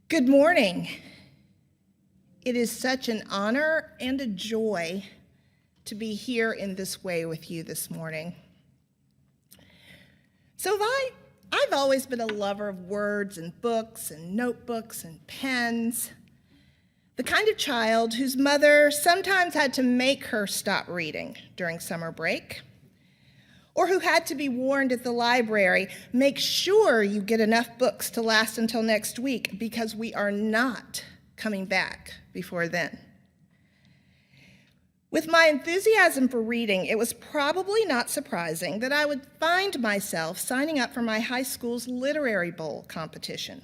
Good morning. It is such an honor and a joy to be here in this way with you this morning. So I've always been a lover of words and books and notebooks and pens, the kind of child whose mother sometimes had to make her stop reading during summer break, or who had to be warned at the library, make sure you get enough books to last until next week because we are not coming back before then. With my enthusiasm for reading, it was probably not surprising that I would find myself signing up for my high school's Literary Bowl competition.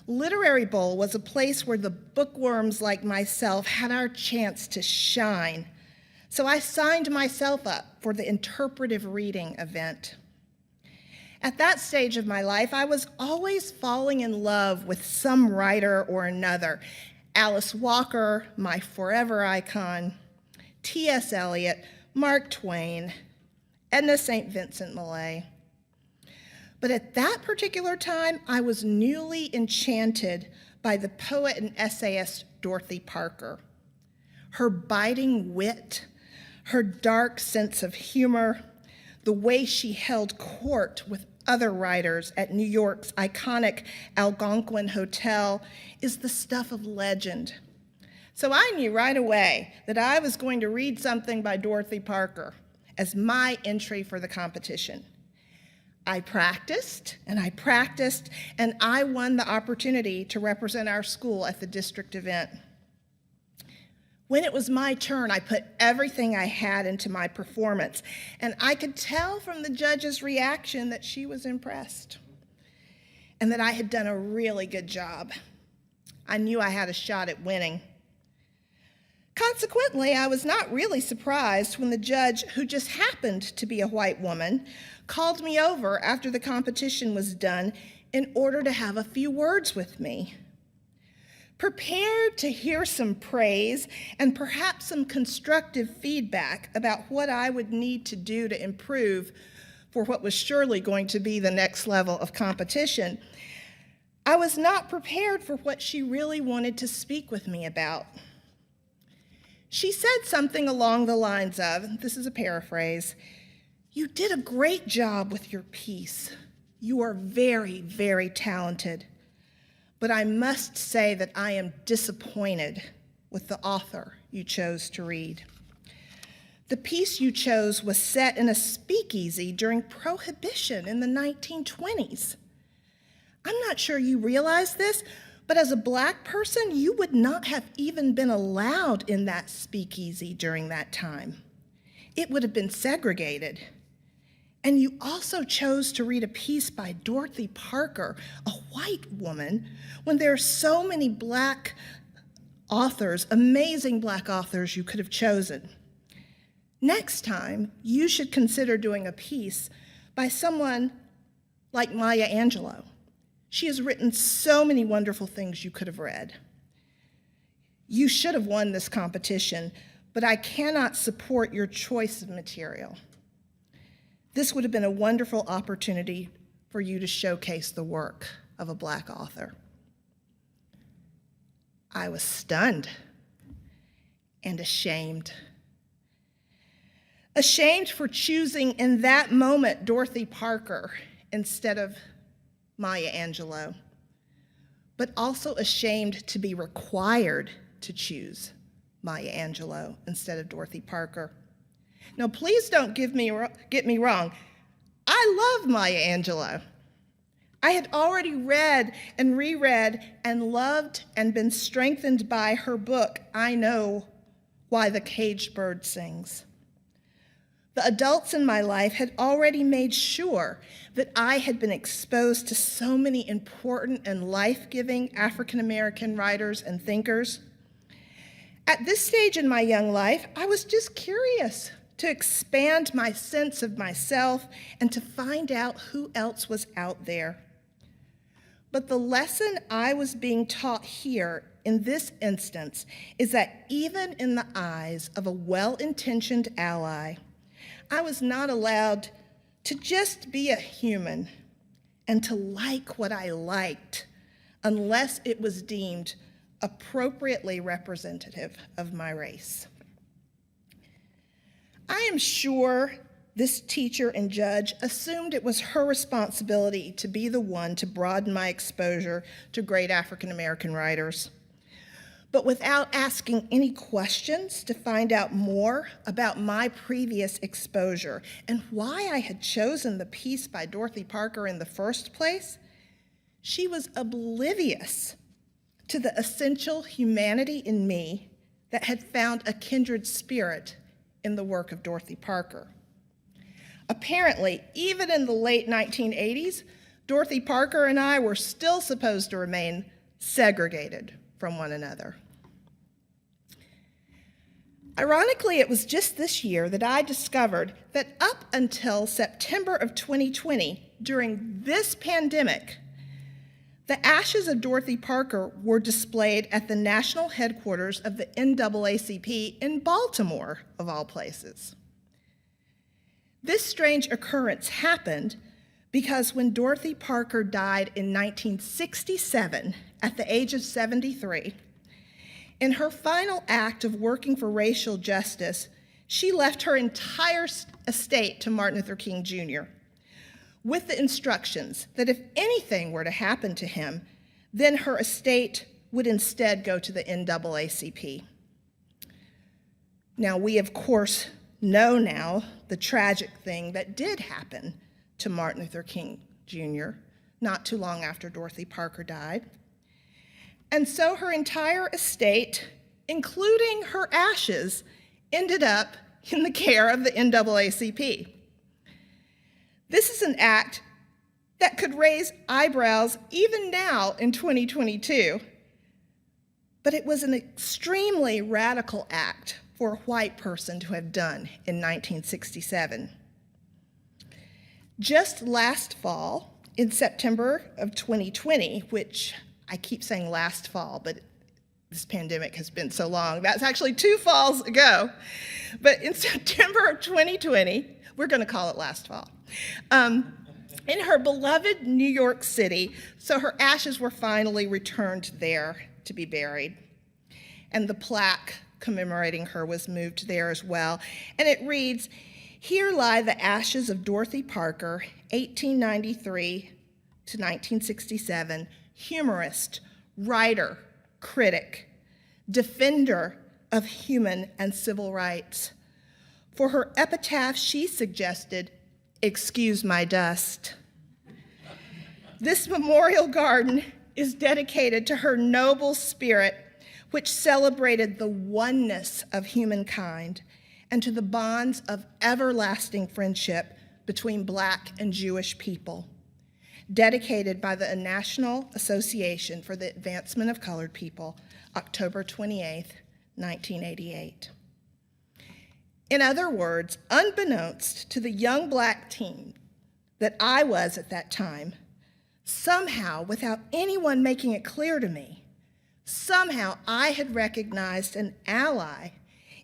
Literary Bowl was a place where the bookworms like myself had our chance to shine. So I signed myself up for the interpretive reading event. At that stage of my life, I was always falling in love with some writer or another. Alice Walker, my forever icon, T.S. Eliot, Mark Twain, Edna St. Vincent Millay. But at that particular time, I was newly enchanted by the poet and essayist Dorothy Parker. Her biting wit, her dark sense of humor, the way she held court with other writers at New York's iconic Algonquin Hotel is the stuff of legend. So I knew right away that I was going to read something by Dorothy Parker as my entry for the competition. I practiced, and I won the opportunity to represent our school at the district event. When it was my turn, I put everything I had into my performance, and I could tell from the judge's reaction that she was impressed and that I had done a really good job. I knew I had a shot at winning. Consequently, I was not really surprised when the judge, who just happened to be a white woman, called me over after the competition was done in order to have a few words with me. Prepared to hear some praise and perhaps some constructive feedback about what I would need to do to improve for what was surely going to be the next level of competition, I was not prepared for what she really wanted to speak with me about. She said something along the lines of, this is a paraphrase, "You did a great job with your piece. You are very, very talented. But I must say that I am disappointed with the author you chose to read. The piece you chose was set in a speakeasy during Prohibition in the 1920s. I'm not sure you realize this, but as a Black person, you would not have even been allowed in that speakeasy during that time. It would have been segregated. And you also chose to read a piece by Dorothy Parker, a white woman, when there are so many Black authors, amazing Black authors you could have chosen. Next time, you should consider doing a piece by someone like Maya Angelou. She has written so many wonderful things you could have read. You should have won this competition, but I cannot support your choice of material. This would have been a wonderful opportunity for you to showcase the work of a Black author." I was stunned and ashamed. Ashamed for choosing in that moment Dorothy Parker instead of Maya Angelou, but also ashamed to be required to choose Maya Angelou instead of Dorothy Parker. Now, please don't get me wrong. I love Maya Angelou. I had already read and reread and loved and been strengthened by her book, I Know Why the Caged Bird Sings. The adults in my life had already made sure that I had been exposed to so many important and life-giving African American writers and thinkers. At this stage in my young life, I was just curious to expand my sense of myself and to find out who else was out there. But the lesson I was being taught here in this instance is that even in the eyes of a well-intentioned ally, I was not allowed to just be a human and to like what I liked unless it was deemed appropriately representative of my race. I am sure this teacher and judge assumed it was her responsibility to be the one to broaden my exposure to great African American writers. But without asking any questions to find out more about my previous exposure and why I had chosen the piece by Dorothy Parker in the first place, she was oblivious to the essential humanity in me that had found a kindred spirit in the work of Dorothy Parker. Apparently, even in the late 1980s, Dorothy Parker and I were still supposed to remain segregated from one another. Ironically, it was just this year that I discovered that up until September of 2020, during this pandemic, the ashes of Dorothy Parker were displayed at the national headquarters of the NAACP in Baltimore, of all places. This strange occurrence happened because when Dorothy Parker died in 1967 at the age of 73, in her final act of working for racial justice, she left her entire estate to Martin Luther King Jr., with the instructions that if anything were to happen to him, then her estate would instead go to the NAACP. Now, we of course know now the tragic thing that did happen to Martin Luther King Jr. not too long after Dorothy Parker died. And so her entire estate, including her ashes, ended up in the care of the NAACP. This is an act that could raise eyebrows even now in 2022, but it was an extremely radical act for a white person to have done in 1967. Just last fall, in September of 2020, which I keep saying last fall, but this pandemic has been so long, that's actually 2 falls ago, but in September of 2020, we're gonna call it last fall, in her beloved New York City, so her ashes were finally returned there to be buried. And the plaque commemorating her was moved there as well. And it reads, "Here lie the ashes of Dorothy Parker, 1893 to 1967, humorist, writer, critic, defender of human and civil rights. For her epitaph, she suggested, 'Excuse my dust.' This memorial garden is dedicated to her noble spirit, which celebrated the oneness of humankind and to the bonds of everlasting friendship between Black and Jewish people, dedicated by the National Association for the Advancement of Colored People, October 28, 1988. In other words, unbeknownst to the young Black teen that I was at that time, somehow, without anyone making it clear to me, somehow I had recognized an ally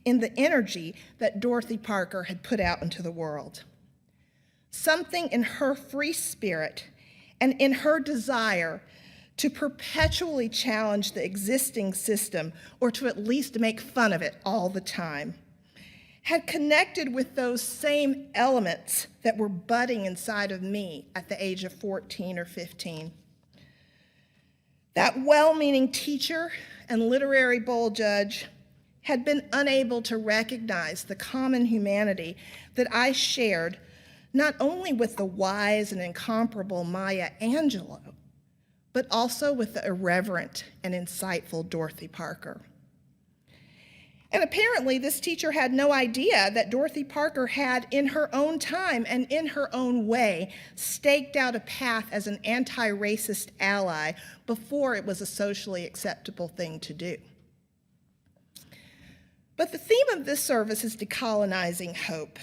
in the energy that Dorothy Parker had put out into the world. Something in her free spirit and in her desire to perpetually challenge the existing system, or to at least make fun of it all the time, had connected with those same elements that were budding inside of me at the age of 14 or 15. That well-meaning teacher and literary bowl judge had been unable to recognize the common humanity that I shared not only with the wise and incomparable Maya Angelou, but also with the irreverent and insightful Dorothy Parker. And apparently this teacher had no idea that Dorothy Parker had, in her own time and in her own way, staked out a path as an anti-racist ally before it was a socially acceptable thing to do. But the theme of this service is decolonizing hope.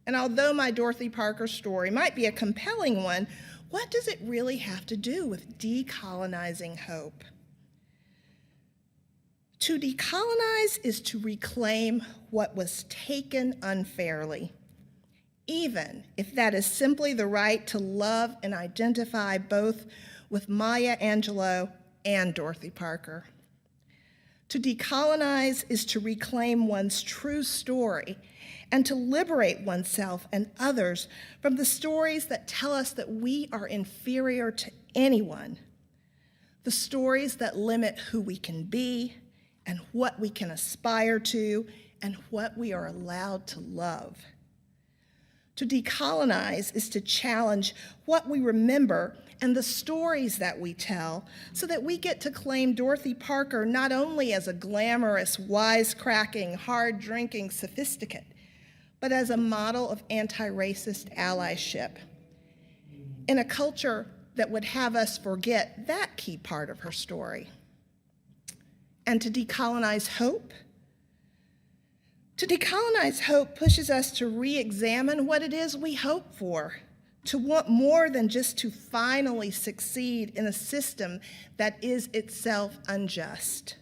And although my Dorothy Parker story might be a compelling one, what does it really have to do with decolonizing hope? To decolonize is to reclaim what was taken unfairly, even if that is simply the right to love and identify both with Maya Angelou and Dorothy Parker. To decolonize is to reclaim one's true story and to liberate oneself and others from the stories that tell us that we are inferior to anyone, the stories that limit who we can be and what we can aspire to and what we are allowed to love. To decolonize is to challenge what we remember and the stories that we tell so that we get to claim Dorothy Parker not only as a glamorous, wisecracking, hard-drinking sophisticate, but as a model of anti-racist allyship in a culture that would have us forget that key part of her story. And to decolonize hope? To decolonize hope pushes us to re-examine what it is we hope for, to want more than just to finally succeed in a system that is itself unjust,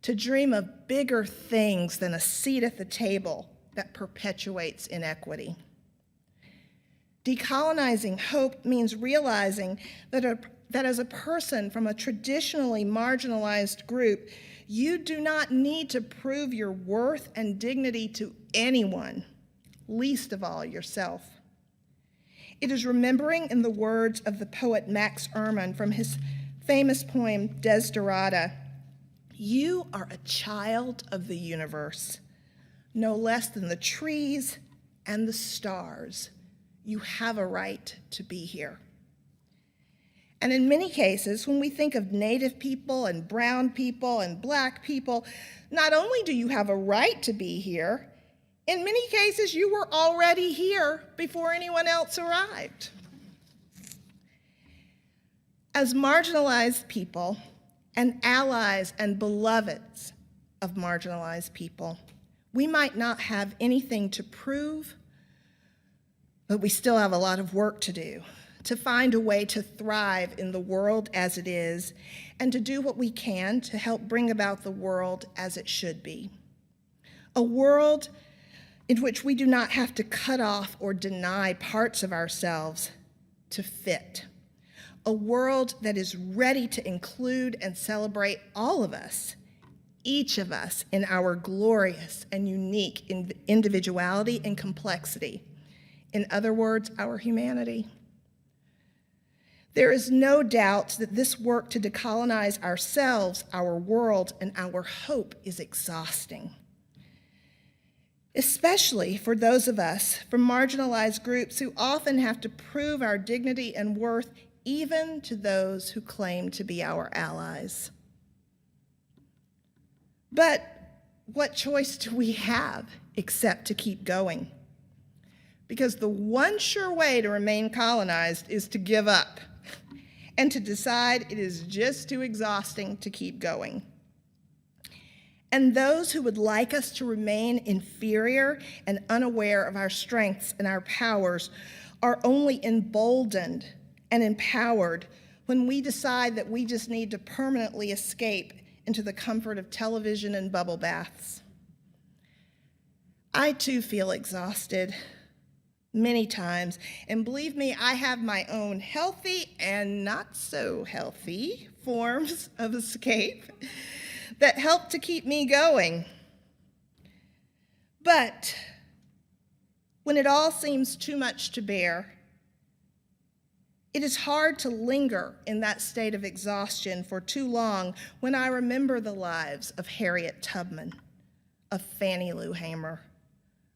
to dream of bigger things than a seat at the table that perpetuates inequity. Decolonizing hope means realizing that as a person from a traditionally marginalized group, you do not need to prove your worth and dignity to anyone, least of all yourself. It is remembering, in the words of the poet Max Ehrmann from his famous poem, Desiderata, you are a child of the universe, no less than the trees and the stars. You have a right to be here. And in many cases, when we think of Native people and brown people and Black people, not only do you have a right to be here, in many cases you were already here before anyone else arrived. As marginalized people and allies and beloveds of marginalized people, we might not have anything to prove, but we still have a lot of work to do, to find a way to thrive in the world as it is, and to do what we can to help bring about the world as it should be. A world in which we do not have to cut off or deny parts of ourselves to fit. A world that is ready to include and celebrate all of us, each of us in our glorious and unique individuality and complexity. In other words, our humanity. There is no doubt that this work to decolonize ourselves, our world, and our hope is exhausting, especially for those of us from marginalized groups who often have to prove our dignity and worth even to those who claim to be our allies. But what choice do we have except to keep going? Because the one sure way to remain colonized is to give up and to decide it is just too exhausting to keep going. And those who would like us to remain inferior and unaware of our strengths and our powers are only emboldened and empowered when we decide that we just need to permanently escape into the comfort of television and bubble baths. I too feel exhausted many times, and believe me, I have my own healthy and not so healthy forms of escape that help to keep me going. But when it all seems too much to bear, it is hard to linger in that state of exhaustion for too long when I remember the lives of Harriet Tubman, of Fannie Lou Hamer,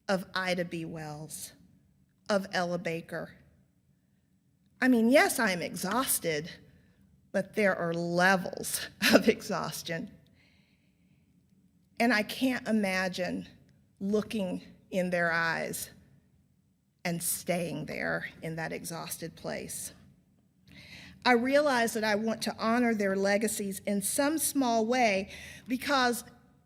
of Ida B. Wells, of Ella Baker. I mean, yes, I am exhausted, but there are levels of exhaustion. And I can't imagine looking in their eyes and staying there in that exhausted place. I realize that I want to honor their legacies in some small way because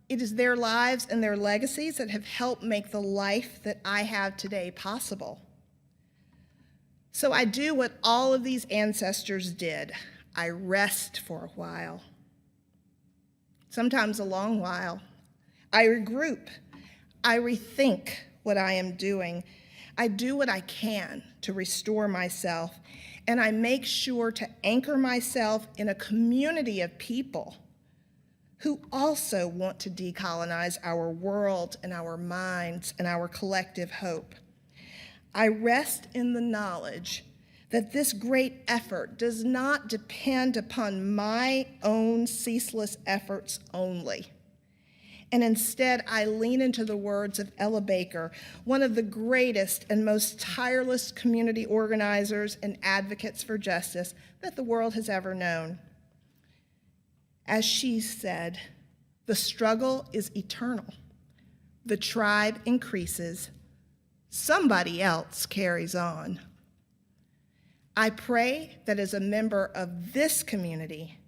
it is their lives and their legacies that have helped make the life that I have today possible. So I do what all of these ancestors did. I rest for a while, sometimes a long while. I regroup. I rethink what I am doing. I do what I can to restore myself, and I make sure to anchor myself in a community of people who also want to decolonize our world and our minds and our collective hope. I rest in the knowledge that this great effort does not depend upon my own ceaseless efforts only. And instead, I lean into the words of Ella Baker, one of the greatest and most tireless community organizers and advocates for justice that the world has ever known. As she said, the struggle is eternal. The tribe increases. Somebody else carries on. I pray that as a member of this community,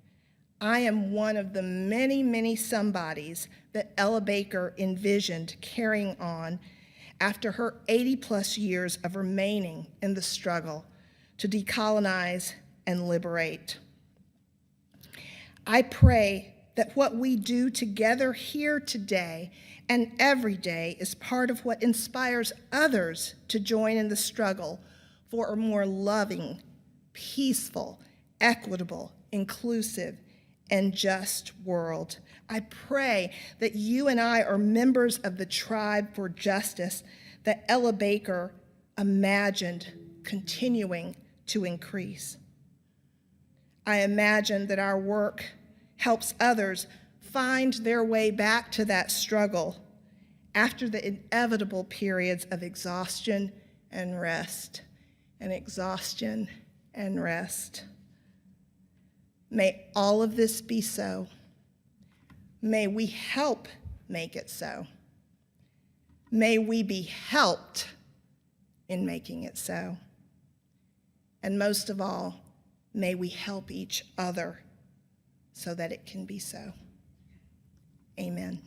I am one of the many, many somebodies that Ella Baker envisioned carrying on after her 80-plus years of remaining in the struggle to decolonize and liberate. I pray that what we do together here today and every day is part of what inspires others to join in the struggle for a more loving, peaceful, equitable, inclusive, and just world. I pray that you and I are members of the tribe for justice that Ella Baker imagined continuing to increase. I imagine that our work helps others find their way back to that struggle after the inevitable periods of exhaustion and rest, and exhaustion and rest. May all of this be so. May we help make it so. May we be helped in making it so. And most of all, may we help each other so that it can be so. Amen.